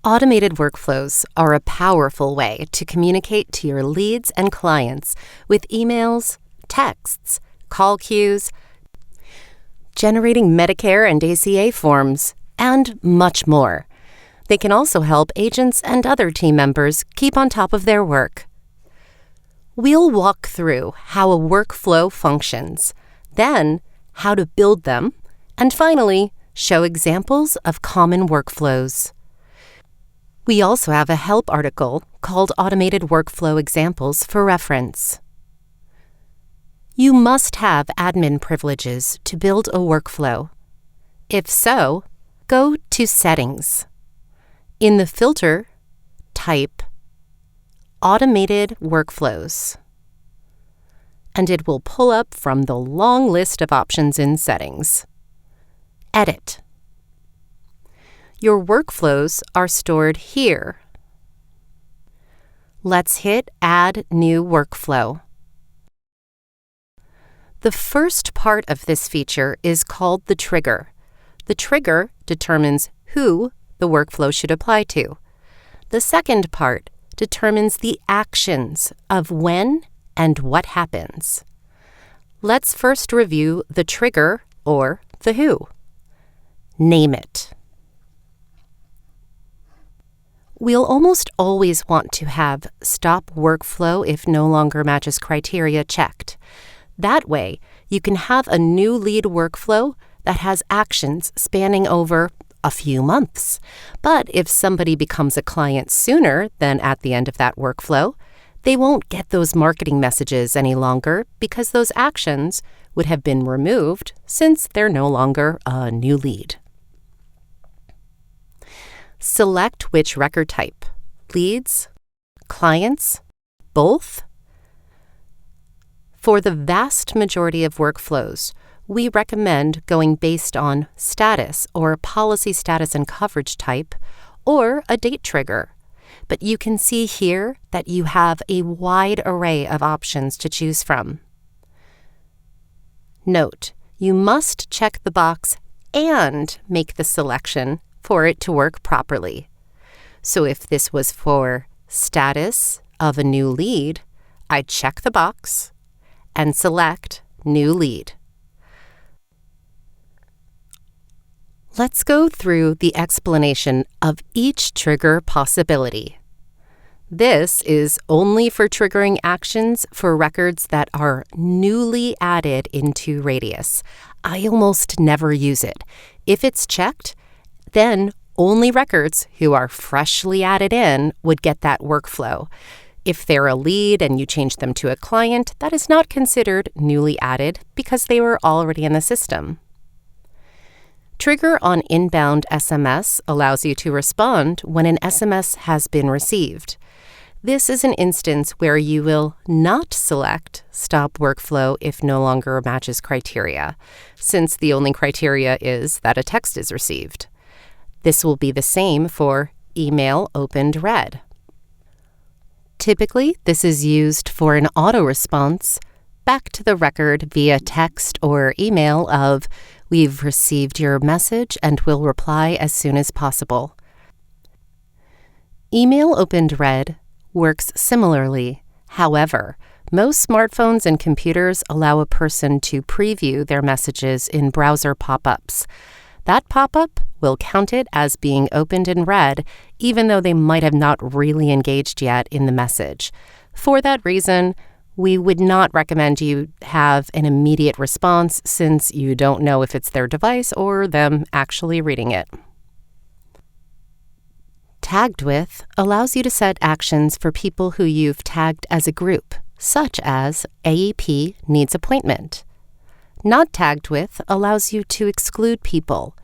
Automated workflows are a powerful way to communicate to your leads and clients with emails, texts, call queues, generating Medicare and ACA forms, and much more. They can also help agents and other team members keep on top of their work. We'll walk through how a workflow functions, then how to build them, and finally, show examples of common workflows. We also have a help article called Automated Workflow Examples for reference. You must have admin privileges to build a workflow. If so, go to Settings. In the filter, type Automated Workflows, and it will pull up from the long list of options in Settings. Edit. Your workflows are stored here. Let's hit Add New Workflow. The first part of this feature is called the trigger. The trigger determines who the workflow should apply to. The second part determines the actions of when and what happens. Let's first review the trigger, or the who. Name it. We'll almost always want to have Stop Workflow if no longer matches criteria checked. That way, you can have a new lead workflow that has actions spanning over a few months. But if somebody becomes a client sooner than at the end of that workflow, they won't get those marketing messages any longer because those actions would have been removed since they're no longer a new lead. Select which record type: leads, clients, both. For the vast majority of workflows, we recommend going based on status or policy status and coverage type, or a date trigger. But you can see here that you have a wide array of options to choose from. Note, you must check the box and make the selection for it to work properly. So if this was for status of a new lead, I'd check the box and select New Lead. Let's go through the explanation of each trigger possibility. This is only for triggering actions for records that are newly added into Radius. I almost never use it. If it's checked, then only records who are freshly added in would get that workflow. If they're a lead and you change them to a client, that is not considered newly added because they were already in the system. Trigger on inbound SMS allows you to respond when an SMS has been received. This is an instance where you will not select Stop Workflow if no longer matches criteria, since the only criteria is that a text is received. This will be the same for Email Opened Read. Typically, this is used for an auto response back to the record via text or email of, "We've received your message and will reply as soon as possible." Email Opened Read works similarly. However, most smartphones and computers allow a person to preview their messages in browser pop-ups. That pop-up will count it as being opened and read, even though they might have not really engaged yet in the message. For that reason, we would not recommend you have an immediate response since you don't know if it's their device or them actually reading it. Tagged With allows you to set actions for people who you've tagged as a group, such as AEP needs appointment. Not Tagged With allows you to exclude people.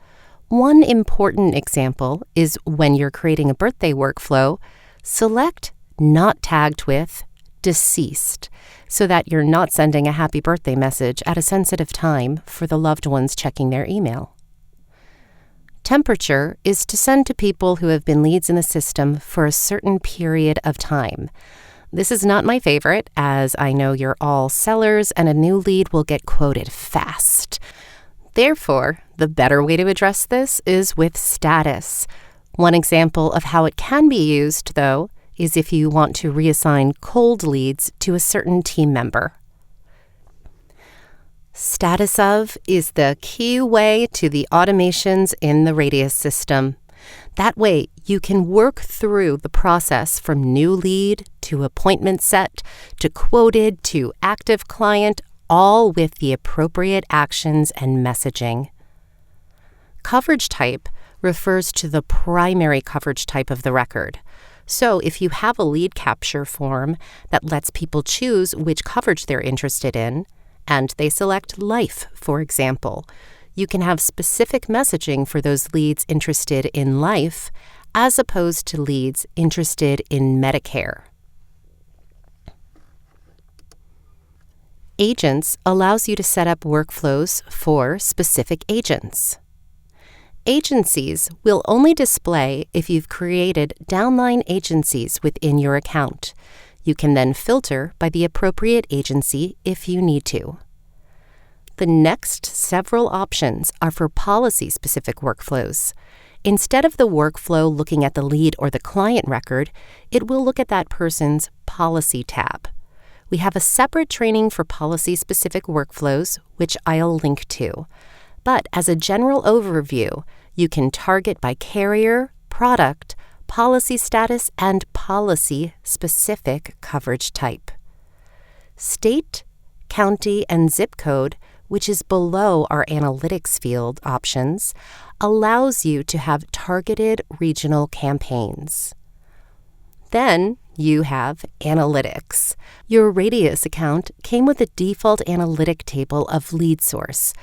One important example is when you're creating a birthday workflow, select Not Tagged With Deceased so that you're not sending a happy birthday message at a sensitive time for the loved ones checking their email. Temperature is to send to people who have been leads in the system for a certain period of time. This is not my favorite, as I know you're all sellers and a new lead will get quoted fast. Therefore, the better way to address this is with status. One example of how it can be used, though, is if you want to reassign cold leads to a certain team member. Status of is the key way to the automations in the Radius system. That way, you can work through the process from new lead to appointment set to quoted to active client, all with the appropriate actions and messaging. Coverage type refers to the primary coverage type of the record. So if you have a lead capture form that lets people choose which coverage they're interested in, and they select life, for example, you can have specific messaging for those leads interested in life as opposed to leads interested in Medicare. Agents allows you to set up workflows for specific agents. Agencies will only display if you've created downline agencies within your account. You can then filter by the appropriate agency if you need to. The next several options are for policy-specific workflows. Instead of the workflow looking at the lead or the client record, it will look at that person's policy tab. We have a separate training for policy-specific workflows, which I'll link to. But as a general overview, you can target by carrier, product, policy status, and policy-specific coverage type. State, county, and zip code, which is below our analytics field options, allows you to have targeted regional campaigns. Then you have analytics. Your Radius account came with a default analytic table of lead source,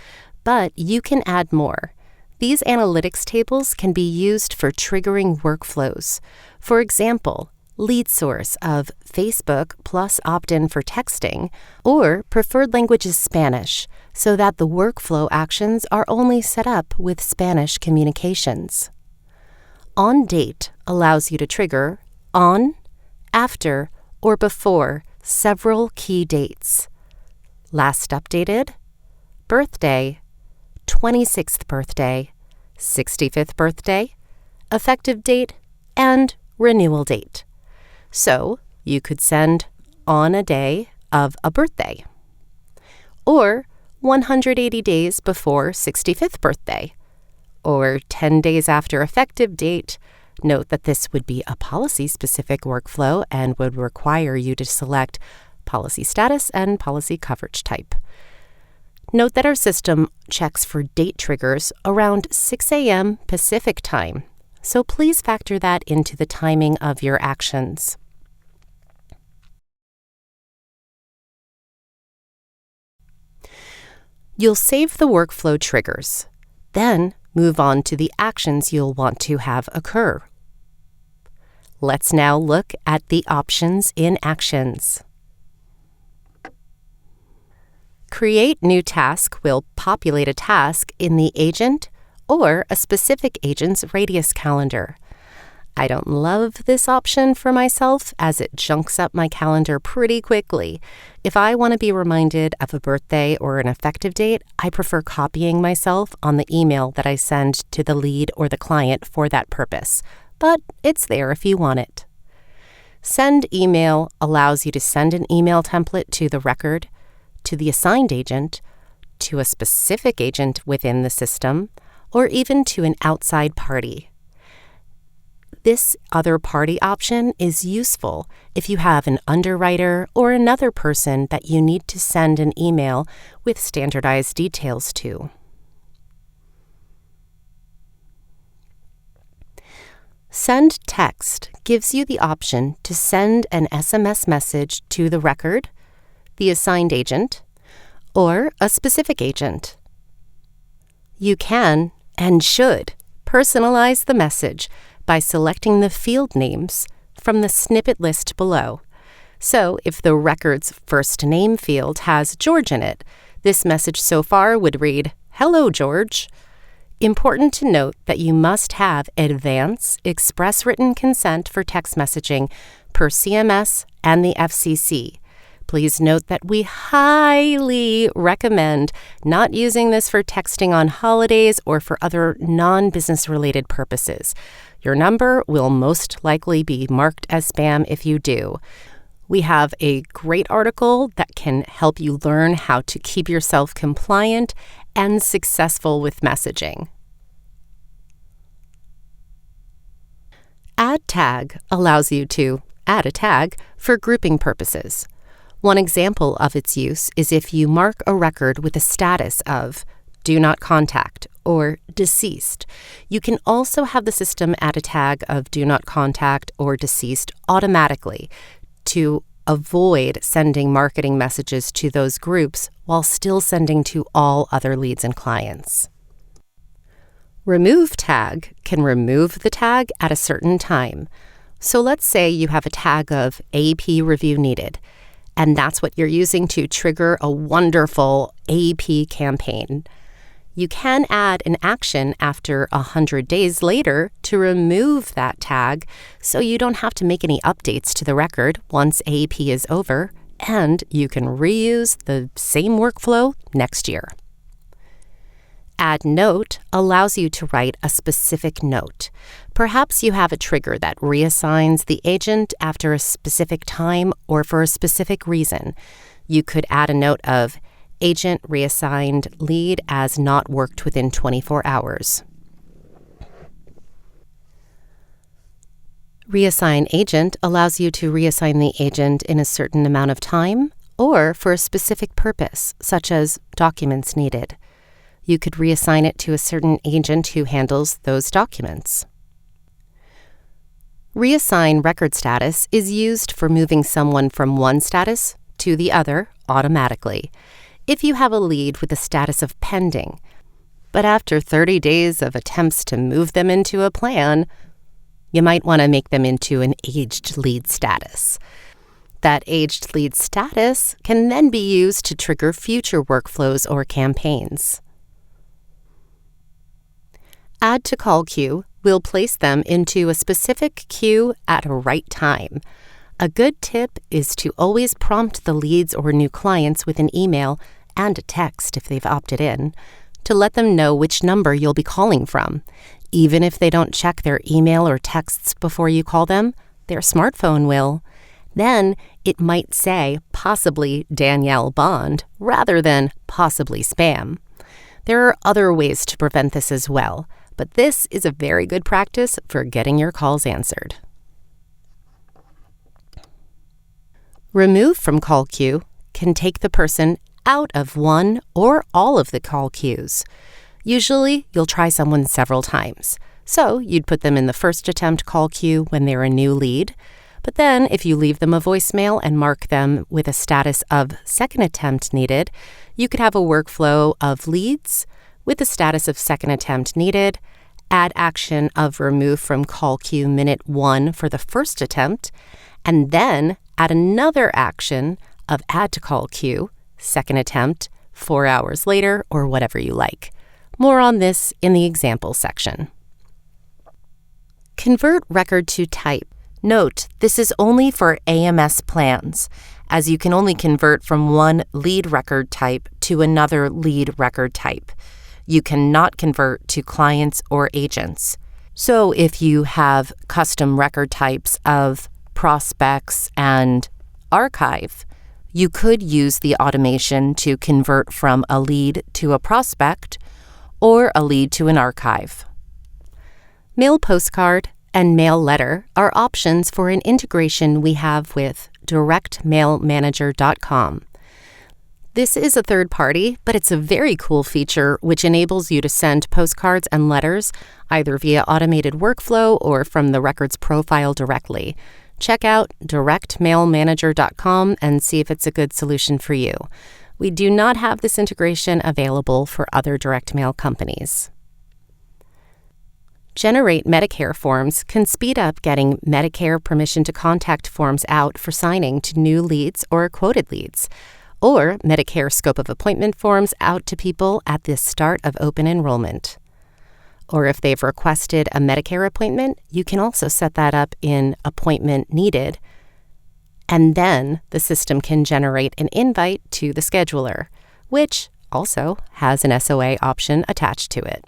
but you can add more. These analytics tables can be used for triggering workflows. For example, lead source of Facebook plus opt-in for texting, or preferred language is Spanish, so that the workflow actions are only set up with Spanish communications. On date allows you to trigger on, after, or before several key dates. Last updated, birthday, 26th birthday, 65th birthday, effective date, and renewal date. So you could send on a day of a birthday, or 180 days before 65th birthday, or 10 days after effective date. Note that this would be a policy-specific workflow and would require you to select policy status and policy coverage type. Note that our system checks for date triggers around 6 a.m. Pacific time, so please factor that into the timing of your actions. You'll save the workflow triggers, then move on to the actions you'll want to have occur. Let's now look at the options in Actions. Create New Task will populate a task in the agent or a specific agent's Radius calendar. I don't love this option for myself as it junks up my calendar pretty quickly. If I want to be reminded of a birthday or an effective date, I prefer copying myself on the email that I send to the lead or the client for that purpose, but it's there if you want it. Send Email allows you to send an email template to the record, to the assigned agent, to a specific agent within the system, or even to an outside party. This other party option is useful if you have an underwriter or another person that you need to send an email with standardized details to. Send Text gives you the option to send an SMS message to the record, the assigned agent, or a specific agent. You can and should personalize the message by selecting the field names from the snippet list below. So if the record's first name field has George in it, this message so far would read, "Hello, George." Important to note that you must have advance express written consent for text messaging per CMS and the FCC. Please note that we highly recommend not using this for texting on holidays or for other non-business related purposes. Your number will most likely be marked as spam if you do. We have a great article that can help you learn how to keep yourself compliant and successful with messaging. Add tag allows you to add a tag for grouping purposes. One example of its use is if you mark a record with a status of do not contact or deceased. You can also have the system add a tag of do not contact or deceased automatically to avoid sending marketing messages to those groups while still sending to all other leads and clients. Remove tag can remove the tag at a certain time. So let's say you have a tag of AP review needed, and that's what you're using to trigger a wonderful AP campaign. You can add an action after 100 days later to remove that tag so you don't have to make any updates to the record once AP is over, and you can reuse the same workflow next year. Add note allows you to write a specific note. Perhaps you have a trigger that reassigns the agent after a specific time or for a specific reason. You could add a note of agent reassigned lead as not worked within 24 hours. Reassign agent allows you to reassign the agent in a certain amount of time or for a specific purpose, such as documents needed. You could reassign it to a certain agent who handles those documents. Reassign record status is used for moving someone from one status to the other automatically. If you have a lead with a status of pending, but after 30 days of attempts to move them into a plan, you might want to make them into an aged lead status. That aged lead status can then be used to trigger future workflows or campaigns. Add to call queue will place them into a specific queue at a right time. A good tip is to always prompt the leads or new clients with an email and a text if they've opted in to let them know which number you'll be calling from. Even if they don't check their email or texts before you call them, their smartphone will. Then it might say possibly Danielle Bond rather than possibly spam. There are other ways to prevent this as well, but this is a very good practice for getting your calls answered. Remove from call queue can take the person out of one or all of the call queues. Usually, you'll try someone several times. So you'd put them in the first attempt call queue when they're a new lead. But then if you leave them a voicemail and mark them with a status of second attempt needed, you could have a workflow of leads with the status of second attempt needed, add action of remove from call queue minute 1 for the first attempt, and then add another action of add to call queue, second attempt, 4 hours later, or whatever you like. More on this in the example section. Convert record to type. Note, this is only for AMS plans, as you can only convert from one lead record type to another lead record type. You cannot convert to clients or agents. So if you have custom record types of prospects and archive, you could use the automation to convert from a lead to a prospect or a lead to an archive. Mail postcard and mail letter are options for an integration we have with directmailmanager.com. This is a third party, but it's a very cool feature which enables you to send postcards and letters either via automated workflow or from the record's profile directly. Check out directmailmanager.com and see if it's a good solution for you. We do not have this integration available for other direct mail companies. Generate Medicare forms can speed up getting Medicare permission to contact forms out for signing to new leads or quoted leads, or Medicare scope of appointment forms out to people at the start of open enrollment. Or if they've requested a Medicare appointment, you can also set that up in Appointment Needed And then the system can generate an invite to the scheduler, which also has an SOA option attached to it.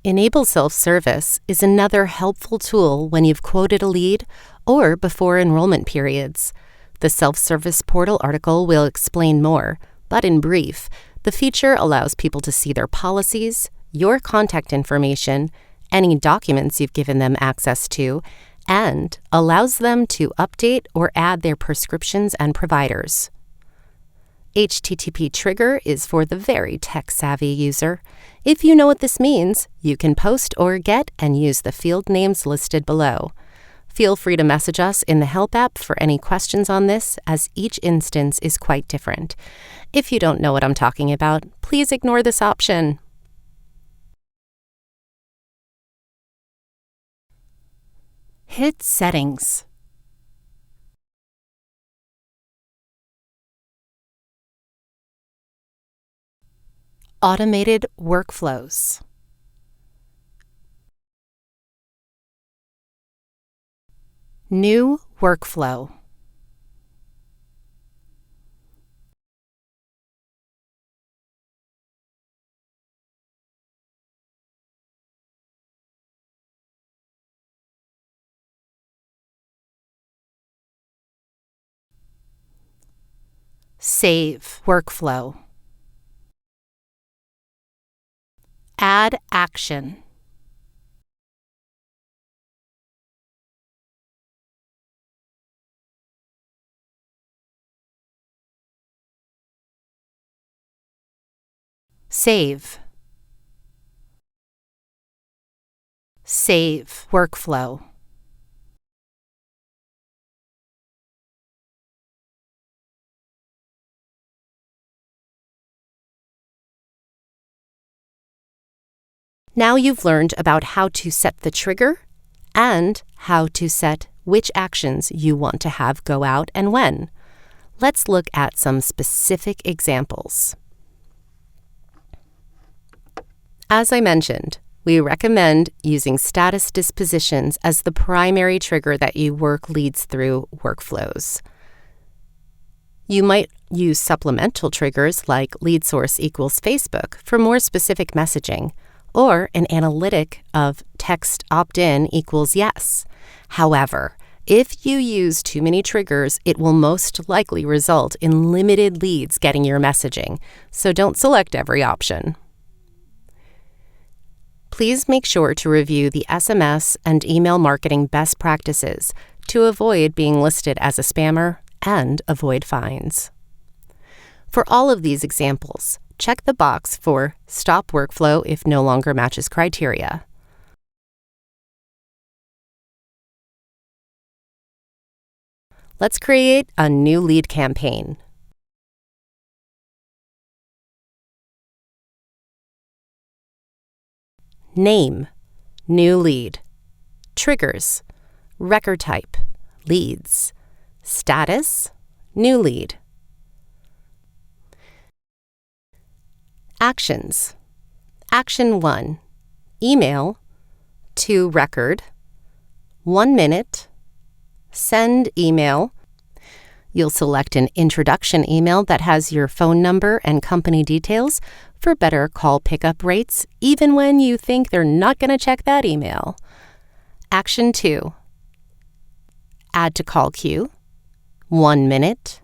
Enable Self-Service is another helpful tool when you've quoted a lead or before enrollment periods. The self-service portal article will explain more, but in brief, the feature allows people to see their policies, your contact information, any documents you've given them access to, and allows them to update or add their prescriptions and providers. HTTP trigger is for the very tech-savvy user. If you know what this means, you can post or get and use the field names listed below. Feel free to message us in the Help app for any questions on this, as each instance is quite different. If you don't know what I'm talking about, please ignore this option. Hit Settings. Automated workflows. New workflow. Save workflow. Add action. Save. Save workflow. Now you've learned about how to set the trigger and how to set which actions you want to have go out and when. Let's look at some specific examples. As I mentioned, we recommend using status dispositions as the primary trigger that you work leads through workflows. You might use supplemental triggers like lead source equals Facebook for more specific messaging, or an analytic of text opt-in equals yes. However, if you use too many triggers, it will most likely result in limited leads getting your messaging, so don't select every option. Please make sure to review the SMS and email marketing best practices to avoid being listed as a spammer and avoid fines. For all of these examples, check the box for Stop Workflow if no longer matches criteria. Let's create a new lead campaign. Name, new lead. Triggers, record type, leads. Status, new lead. Actions. Action 1, email to record, 1 minute, send email. You'll select an introduction email that has your phone number and company details for better call pickup rates, even when you think they're not going to check that email. Action 2, add to call queue, 1 minute,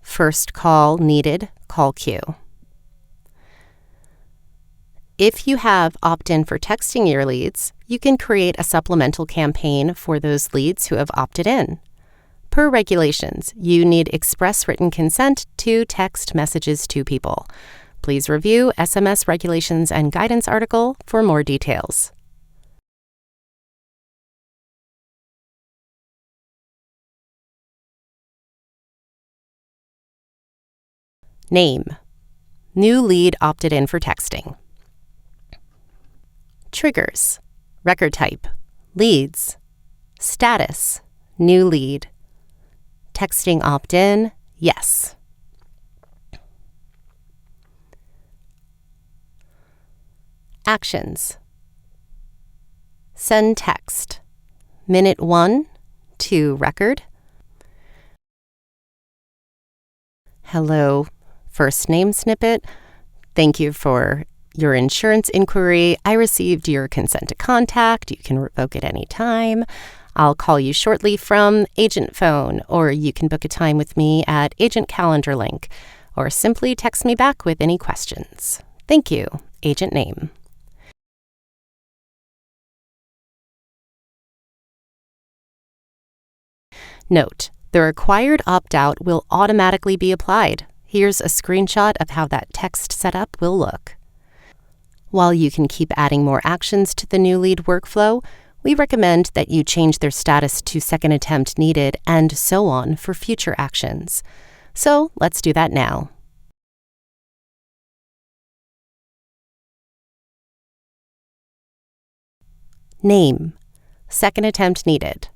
first call needed, call queue. If you have opt-in for texting your leads, you can create a supplemental campaign for those leads who have opted in. Per regulations, you need express written consent to text messages to people. Please review SMS Regulations and Guidance article for more details. Name, new lead opted in for texting. Triggers, record type, leads. Status, new lead. Texting opt-in, yes. Actions. Send text, minute 1 to record. Hello, first name snippet. Thank you for your insurance inquiry. I received your consent to contact. You can revoke at any time. I'll call you shortly from agent phone, or you can book a time with me at agent calendar link, or simply text me back with any questions. Thank you. Agent name. Note, the required opt-out will automatically be applied. Here's a screenshot of how that text setup will look. While you can keep adding more actions to the new lead workflow, we recommend that you change their status to second attempt needed and so on for future actions. So let's do that now. Name, second attempt needed.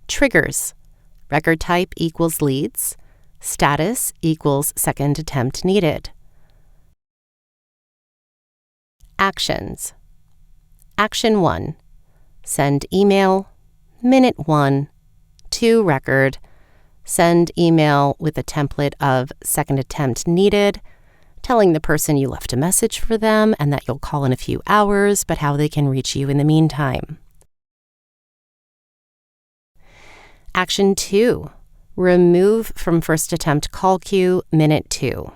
Triggers, record type equals leads. Status equals second attempt needed. Actions. Action 1. Send email, minute 1, to record. Send email with a template of second attempt needed, telling the person you left a message for them and that you'll call in a few hours, but how they can reach you in the meantime. Action 2. Remove from first attempt call queue, minute 2.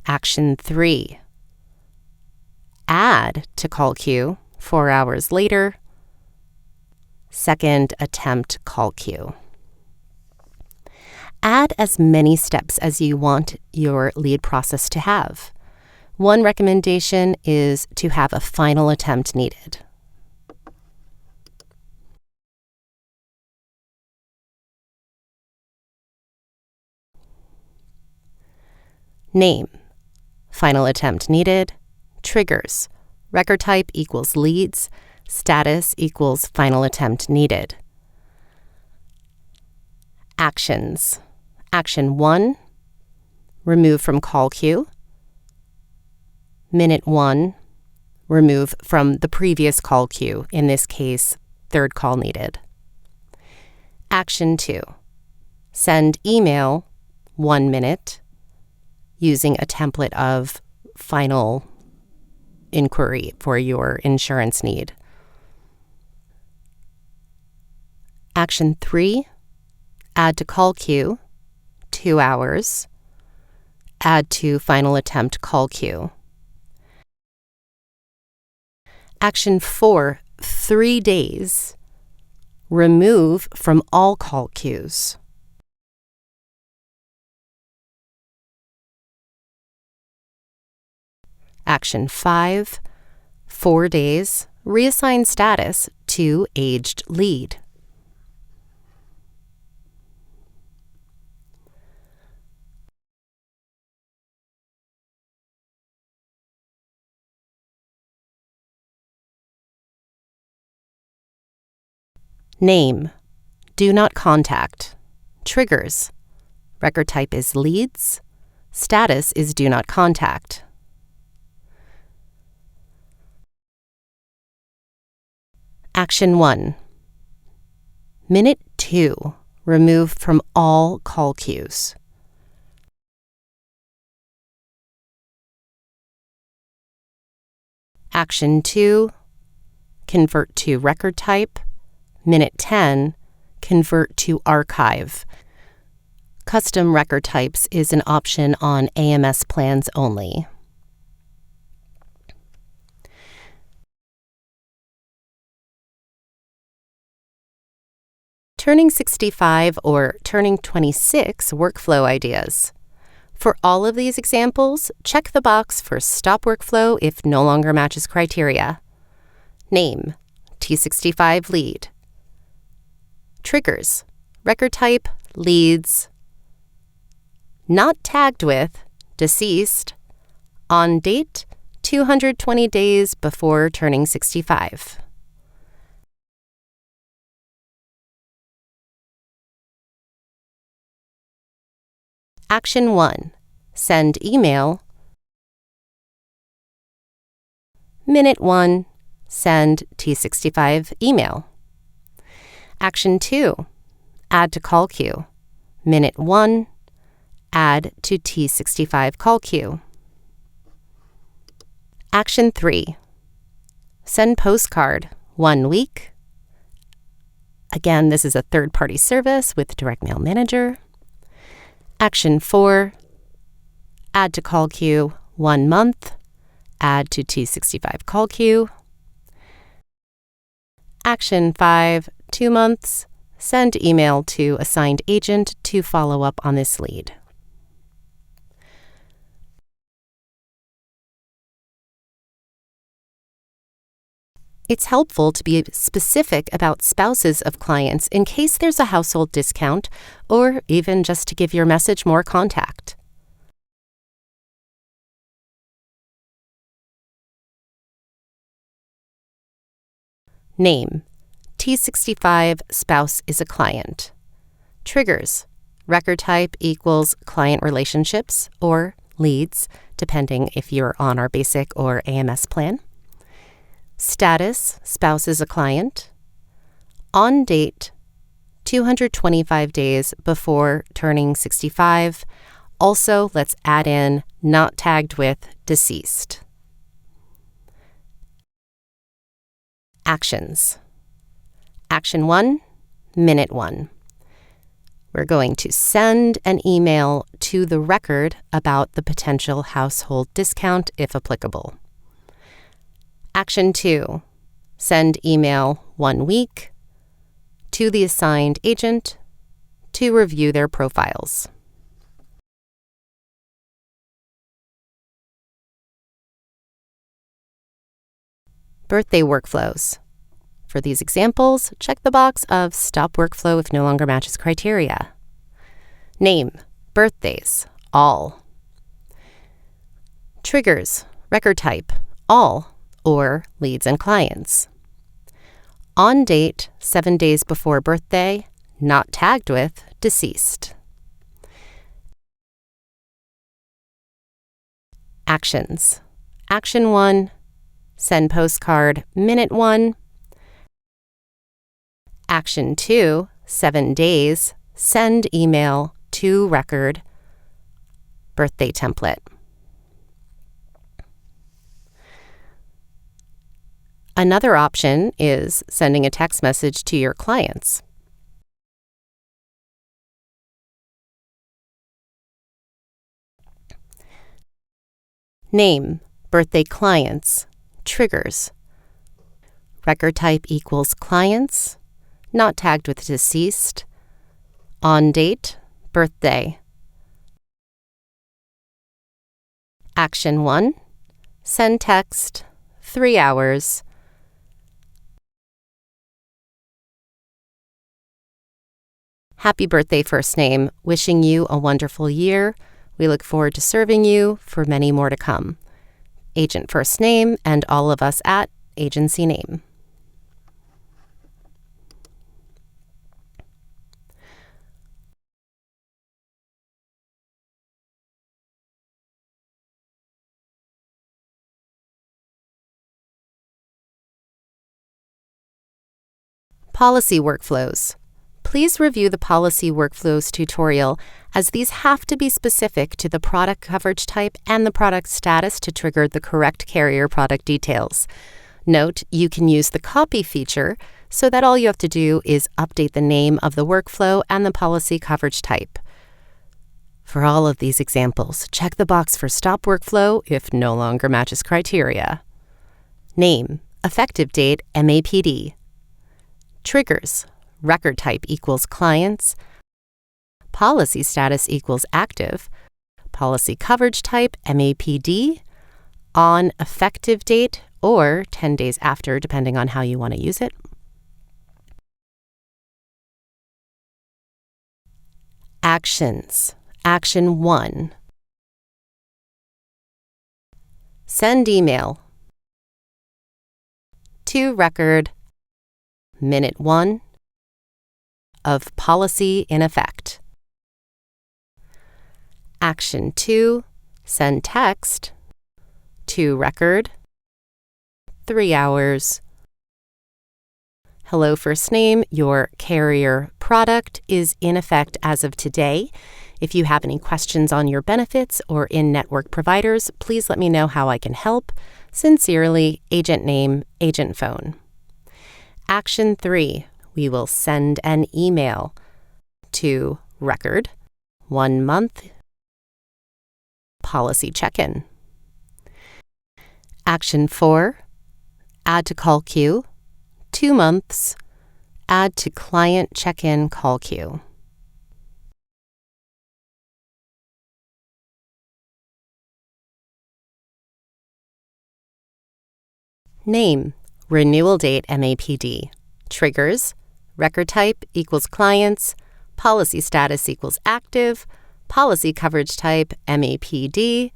Action 3. Add to call queue 4 hours later, second attempt call queue. Add as many steps as you want your lead process to have. One recommendation is to have a final attempt needed. Name, final attempt needed. Triggers, record type equals leads. Status equals final attempt needed. Actions. Action 1, remove from call queue. Minute 1, remove from the previous call queue, in this case, third call needed. Action 2, send email 1 minute using a template of final inquiry for your insurance need. Action 3, add to call queue, 2 hours. Add to final attempt call queue. Action 4, 3 days. Remove from all call queues. Action 5, 4 days, reassign status to aged lead. Name, do not contact. Triggers, record type is leads. Status is do not contact. Action 1. Minute 2, remove from all call queues. Action 2, convert to record type. Minute 10, convert to archive. Custom record types is an option on AMS plans only. Turning 65 or Turning 26 workflow ideas. For all of these examples, check the box for Stop Workflow if no longer matches criteria. Name, T65 lead. Triggers, record type, leads. Not tagged with, deceased. On date, 220 days before turning 65. Action 1. Send email. Minute 1, send T65 email. Action 2, add to call queue. Minute 1, add to T65 call queue. Action 3, send postcard 1 week. Again, this is a third-party service with Direct Mail Manager. Action 4, add to call queue 1 month, add to T65 call queue. Action 5, 2 months, send email to assigned agent to follow up on this lead. It's helpful to be specific about spouses of clients in case there's a household discount, or even just to give your message more contact. Name: T65 spouse is a client. Triggers: record type equals client relationships or leads, depending if you're on our basic or AMS plan. Status: spouse is a client. On date: 225 days before turning 65. Also, let's add in not tagged with deceased. Actions. Action 1, minute 1. We're going to send an email to the record about the potential household discount if applicable. Action 2, send email 1 week to the assigned agent to review their profiles. Birthday workflows. For these examples, check the box of Stop Workflow if no longer matches criteria. Name: birthdays, all. Triggers: record type, all, or leads and clients. On date, 7 days before birthday, not tagged with deceased. Actions. Action 1, send postcard minute 1. Action 2, 7 days, send email to record birthday template. Another option is sending a text message to your clients. Name: birthday clients. Triggers: record type equals clients, not tagged with deceased. On date, birthday. Action 1, send text, 3 hours. Happy birthday, first name. Wishing you a wonderful year. We look forward to serving you for many more to come. Agent first name and all of us at agency name. Policy workflows. Please review the Policy Workflows tutorial, as these have to be specific to the product coverage type and the product status to trigger the correct carrier product details. Note, you can use the copy feature so that all you have to do is update the name of the workflow and the policy coverage type. For all of these examples, check the box for Stop Workflow if no longer matches criteria. Name: effective date MAPD. Triggers: record type equals clients, policy status equals active, policy coverage type MAPD, on effective date or 10 days after, depending on how you want to use it. Actions. Action 1, send email to record minute 1 of policy in effect. Action 2, send text to record 3 hours. Hello, first name. Your carrier product is in effect as of today. If you have any questions on your benefits or in-network providers, please let me know how I can help. Sincerely, agent name, agent phone. Action 3. We will send an email to record 1 month policy check-in. Action 4. Add to call queue 2 months. Add to client check-in call queue. Name, renewal date MAPD. Triggers, record type equals clients, policy status equals active, policy coverage type MAPD,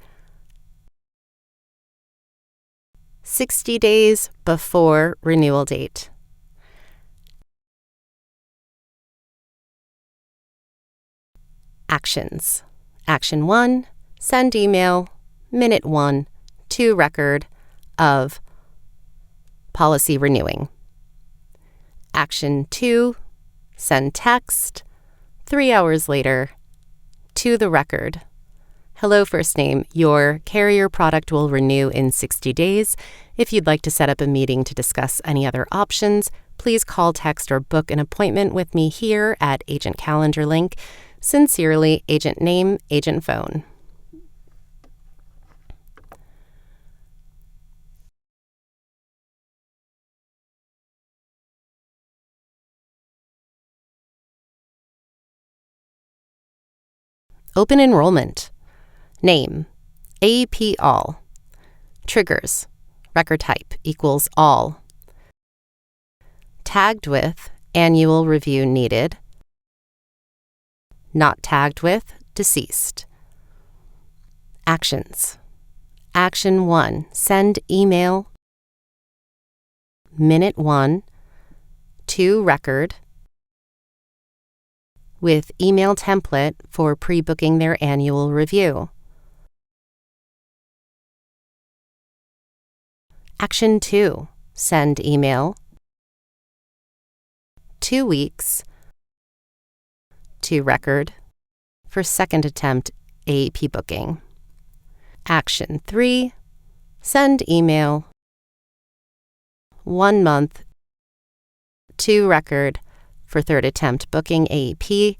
60 days before renewal date. Actions. Action 1, send email, minute 1, to record of policy renewing. Action 2, send text, 3 hours later, to the record. Hello, first name. Your carrier product will renew in 60 days. If you'd like to set up a meeting to discuss any other options, please call, text, or book an appointment with me here at Agent Calendar Link. Sincerely, agent name, agent phone. Open enrollment. Name, AEP all. Triggers, record type equals all. Tagged with, annual review needed. Not tagged with, deceased. Actions. Action 1, send email, minute 1, to record, with email template for pre-booking their annual review. Action 2, send email, 2 weeks, to record for second attempt AEP booking. Action 3, send email, 1 month, to record for third attempt booking AEP,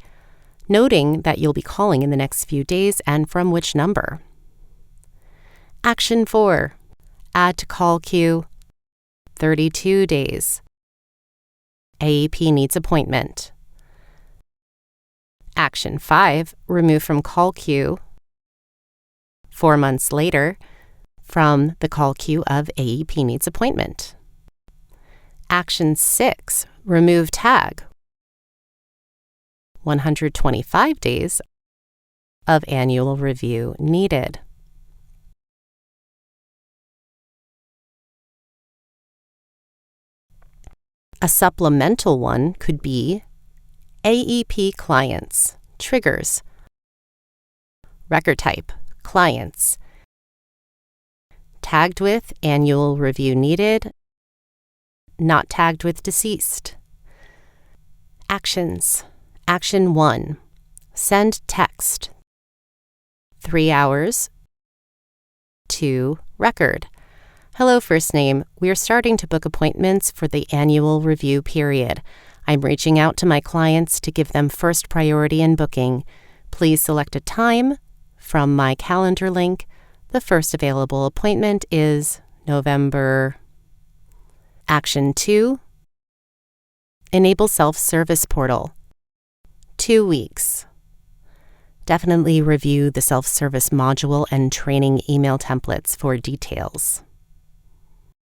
noting that you'll be calling in the next few days and from which number. Action 4, add to call queue, 32 days. AEP needs appointment. Action 5, remove from call queue, 4 months later, from the call queue of AEP needs appointment. Action 6, remove tag, 125 days of annual review needed. A supplemental one could be AEP clients, triggers, record type, clients, tagged with, annual review needed, not tagged with, deceased. Actions. Action 1, send text, 3 hours, to record. Hello, first name. We are starting to book appointments for the annual review period. I'm reaching out to my clients to give them first priority in booking. Please select a time from my calendar link. The first available appointment is November. Action 2, enable self-service portal, 2 weeks. Definitely review the self-service module and training email templates for details.